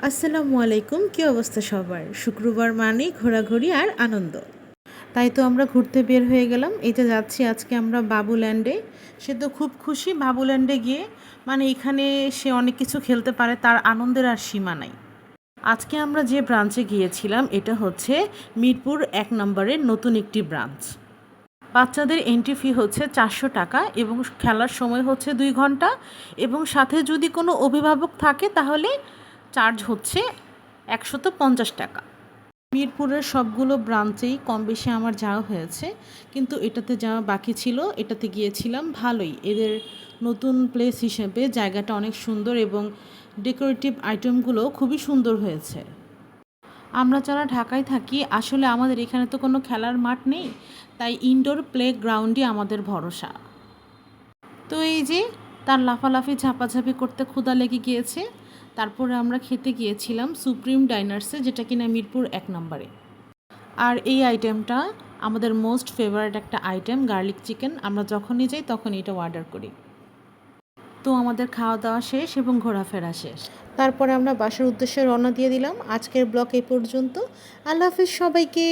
আসসালামু আলাইকুম। কী অবস্থা সবার? শুক্রবার মানে ঘোরাঘুরি আর আনন্দ। তাই তো আমরা ঘুরতে বের হয়ে গেলাম। এই যে যাচ্ছি আজকে আমরা বাবুল্যান্ডে। সে তো খুব খুশি বাবুল্যান্ডে গিয়ে, মানে এখানে সে অনেক কিছু খেলতে পারে, তার আনন্দের আর সীমা নাই। আজকে আমরা যে ব্রাঞ্চে গিয়েছিলাম এটা হচ্ছে মিরপুর ১ নম্বরের নতুন একটি ব্রাঞ্চ। বাচ্চাদের এন্ট্রি ফি হচ্ছে ৪০০ টাকা এবং খেলার সময় হচ্ছে ২ ঘন্টা, এবং সাথে যদি কোনো অভিভাবক থাকে তাহলে চার্জ হচ্ছে ১৫০ টাকা। মিরপুরের সবগুলো ব্রাঞ্চেই কম বেশি আমার যাওয়া হয়েছে, কিন্তু এটাতে যাওয়া বাকি ছিল। এটাতে গিয়েছিলাম, ভালোই, এদের নতুন প্লেস হিসেবে জায়গাটা অনেক সুন্দর এবং ডেকোরেটিভ আইটেমগুলো খুবই সুন্দর হয়েছে। আমরা যারা ঢাকায় থাকি আসলে আমাদের এখানে তো কোনো খেলার মাঠ নেই, তাই ইনডোর প্লে গ্রাউন্ডই আমাদের ভরসা। তো এই যে তার লাফালাফি ঝাপাঝাপি করতে ক্ষুধা লেগে গিয়েছে। তারপরে আমরা খেতে গিয়েছিলাম সুপ্রিম ডাইনার্সে, যেটা কিনা মিরপুর ১ নম্বরে। আর এই আইটেমটা আমাদের মোস্ট ফেভারিট একটা আইটেম, গার্লিক চিকেন। আমরা যখনই যাই তখনই এটা অর্ডার করি। তো আমাদের খাওয়া দাওয়া শেষ এবং ঘোরাফেরা শেষ। তারপরে আমরা বাসার উদ্দেশ্যে রওনা দিয়ে দিলাম। আজকের ব্লগ এই পর্যন্ত। আল্লাহ হাফিজ সবাইকে।